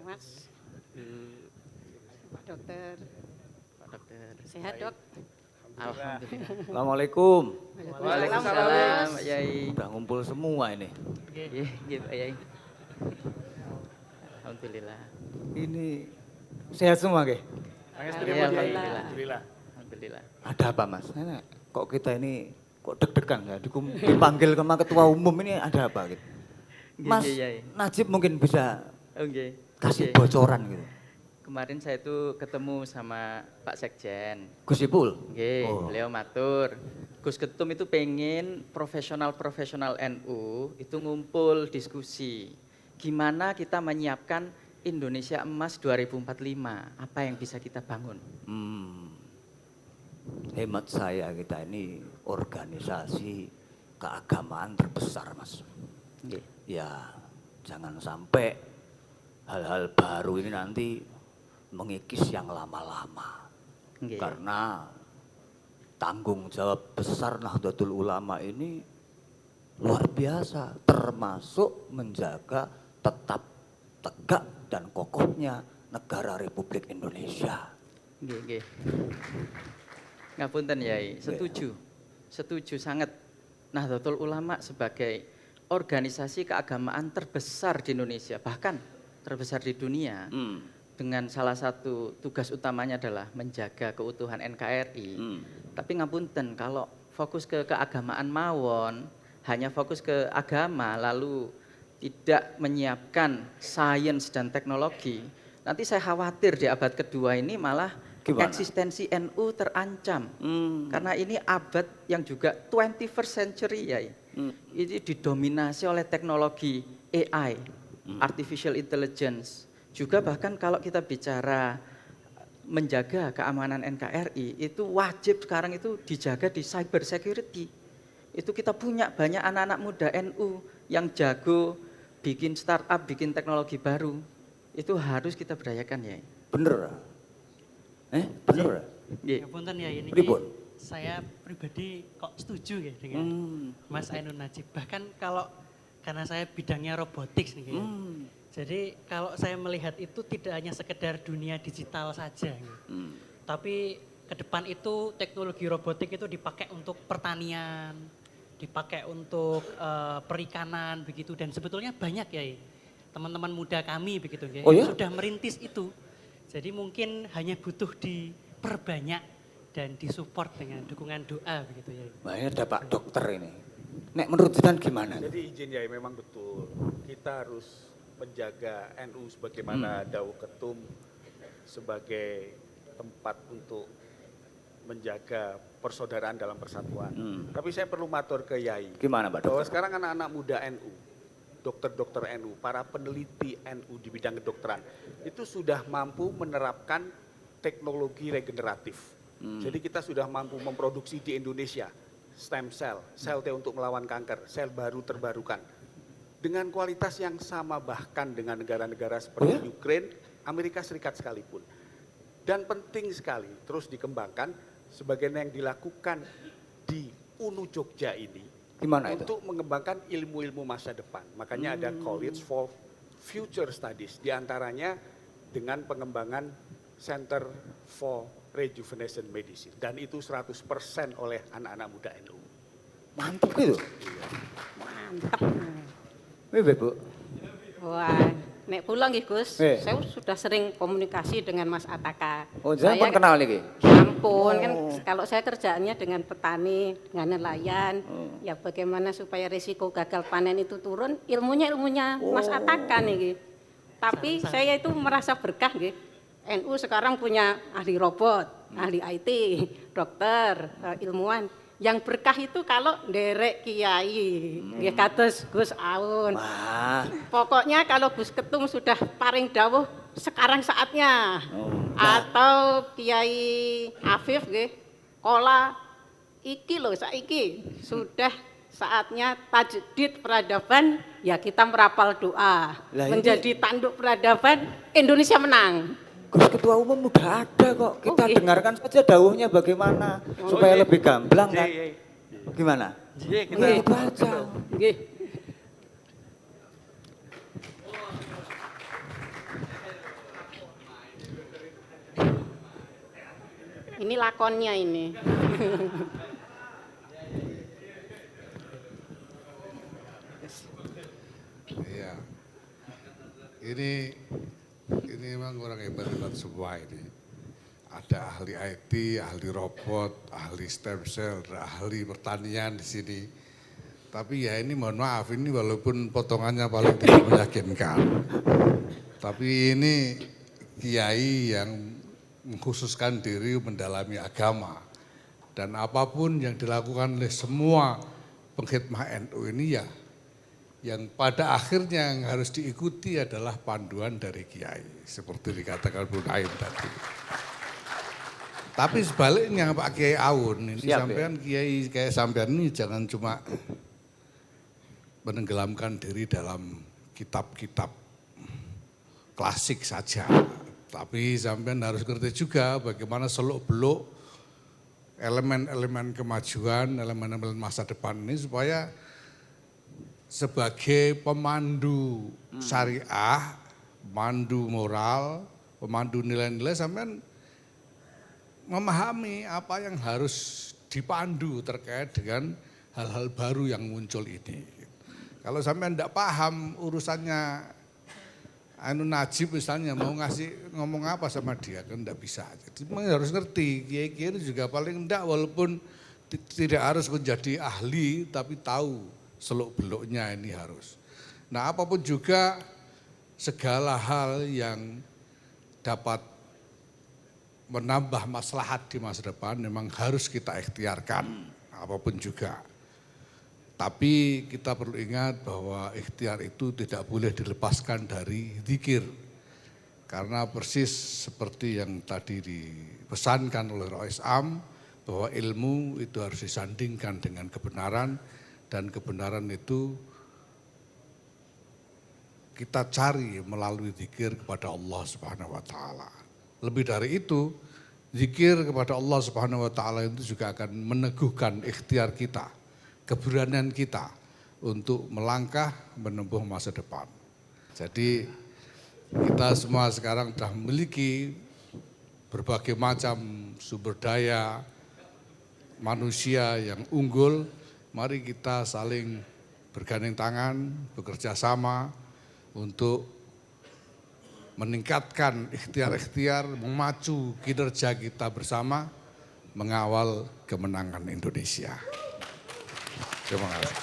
Mas, Pak Dokter, Pak Dokter. sehat dok? Alhamdulillah. Assalamualaikum. Waalaikumsalam, Pak Yai. Udah ngumpul semua ini. Nggih, Pak Yai. Alhamdulillah. Ini sehat semua, Ge? Iya, Alhamdulillah. Alhamdulillah. Ada apa, Mas? Kok kita ini kok deg-degan ya? Dipanggil sama ketua umum ini ada apa gitu? Mas Yai. Najib mungkin bisa Oke. kasih bocoran gitu. Kemarin saya itu ketemu sama Pak Sekjen. Gus Ipul? Nggih, beliau matur. Gus Ketum itu pengen profesional-profesional NU itu ngumpul diskusi. Gimana kita menyiapkan Indonesia Emas 2045? Apa yang bisa kita bangun? Hemat saya kita ini organisasi keagamaan terbesar, Mas. Nggih. Ya, jangan sampai hal-hal baru ini nanti mengikis yang lama-lama. Nggih. Karena tanggung jawab besar Nahdlatul Ulama ini luar biasa, termasuk menjaga tetap tegak dan kokohnya negara Republik Indonesia. Nggih. Ngapunten Yai, setuju sangat. Nahdlatul Ulama sebagai organisasi keagamaan terbesar di Indonesia, bahkan terbesar di dunia. Dengan salah satu tugas utamanya adalah menjaga keutuhan NKRI. Tapi ngapunten, kalau fokus ke keagamaan mawon, hanya fokus ke agama lalu tidak menyiapkan sains dan teknologi, nanti saya khawatir di abad kedua ini malah eksistensi NU terancam. Karena ini abad yang juga 21st century ya. Ini didominasi oleh teknologi AI, artificial intelligence. Juga bahkan kalau kita bicara menjaga keamanan NKRI, itu wajib sekarang itu dijaga di cyber security. Itu kita punya banyak anak-anak muda NU yang jago bikin startup, bikin teknologi baru. Itu harus kita berdayakan ya. Bener? Bener? Iya. Ya punten ya ini. Pripun? Saya pribadi kok setuju ya dengan Mas Ainun Najib. Bahkan kalau karena saya bidangnya robotics nih. Jadi kalau saya melihat itu tidak hanya sekedar dunia digital saja. Tapi ke depan itu teknologi robotik itu dipakai untuk pertanian, dipakai untuk perikanan begitu, dan sebetulnya banyak ya teman-teman muda kami begitu ya, sudah merintis itu. Jadi mungkin hanya butuh diperbanyak dan disupport dengan dukungan doa begitu ya. Nah, ini ada Pak Dokter ini. Nek menurut Jidan gimana? Jadi izin ya, memang betul. Kita harus menjaga NU sebagaimana Dawuh Ketum sebagai tempat untuk menjaga persaudaraan dalam persatuan. Tapi saya perlu matur ke Yai. Gimana Pak Dokter? Bahwa sekarang anak-anak muda NU, dokter-dokter NU, para peneliti NU di bidang kedokteran, itu sudah mampu menerapkan teknologi regeneratif. Jadi kita sudah mampu memproduksi di Indonesia stem cell, sel T untuk melawan kanker, sel baru terbarukan. Dengan kualitas yang sama bahkan dengan negara-negara seperti Ukraina, Amerika Serikat sekalipun. Dan penting sekali terus dikembangkan sebagaimana yang dilakukan di UNU Jogja ini. Gimana untuk mengembangkan ilmu-ilmu masa depan. Makanya ada College for Future Studies, diantaranya dengan pengembangan Center for Rejuvenation Medicine. Dan itu 100% oleh anak-anak muda NU. Mantap gitu? Mantap. Bu. Wah, nek pulang nggih Gus, Eh. saya sudah sering komunikasi dengan Mas Ataka. Oh, jangan pun kenal nih. Ampun, kan kalau saya kerjaannya dengan petani, dengan nelayan, ya bagaimana supaya risiko gagal panen itu turun, ilmunya Mas Ataka nih. Tapi saya itu merasa berkah nggih. NU sekarang punya ahli robot, ahli IT, dokter, ilmuwan. Yang berkah itu kalau nderek kiai, nggih kados Gus Aun. Pokoknya kalau Gus Ketum sudah paring dawuh sekarang saatnya. Atau Kiai Afif nggih, kola iki lho saiki sudah saatnya tajdid peradaban, ya kita merapal doa. Menjadi tanduk peradaban, Indonesia menang. Gus Ketua Umum udah ada kok. Kita dengarkan saja dawuhnya bagaimana supaya lebih gamblang kan. Gimana? Nggih, kita Nggih. baca. Nggih. Ini lakonnya ini. Iya. Ini memang orang hebat-hebat semua ini. Ada ahli IT, ahli robot, ahli stem cell, ahli pertanian di sini. Tapi ya ini mohon maaf, ini walaupun potongannya paling tidak meyakinkan. Tapi ini kiai yang mengkhususkan diri mendalami agama. Dan apapun yang dilakukan oleh semua pengkhidmah NU ini ya yang pada akhirnya yang harus diikuti adalah panduan dari kiai. Seperti dikatakan Bu Naim tadi. Tapi sebaliknya Pak Kiai Aun, ini Siap, sampean kiai kayak sampean ini jangan cuma menenggelamkan diri dalam kitab-kitab klasik saja. Tapi sampean harus ngerti juga bagaimana seluk-beluk elemen-elemen kemajuan, elemen-elemen masa depan ini supaya sebagai pemandu syariah, pemandu moral, pemandu nilai-nilai sampean memahami apa yang harus dipandu terkait dengan hal-hal baru yang muncul ini. Kalau sampean tidak paham urusannya Anu Najib misalnya mau ngomong apa sama dia kan tidak bisa. Jadi harus ngerti kiai-kiai itu juga paling enggak walaupun tidak harus menjadi ahli tapi tahu seluk-beluknya ini harus. Nah apapun juga segala hal yang dapat menambah maslahat di masa depan memang harus kita ikhtiarkan apapun juga. Tapi kita perlu ingat bahwa ikhtiar itu tidak boleh dilepaskan dari zikir. Karena persis seperti yang tadi dipesankan oleh Rois Am bahwa ilmu itu harus disandingkan dengan kebenaran dan kebenaran itu kita cari melalui zikir kepada Allah Subhanahu wa taala. Lebih dari itu, zikir kepada Allah Subhanahu wa taala itu juga akan meneguhkan ikhtiar kita, keberanian kita untuk melangkah menempuh masa depan. Jadi kita semua sekarang sudah memiliki berbagai macam sumber daya manusia yang unggul. Mari kita saling bergandeng tangan, bekerja sama untuk meningkatkan ikhtiar-ikhtiar, memacu kinerja kita bersama, mengawal kemenangan Indonesia. Terima kasih.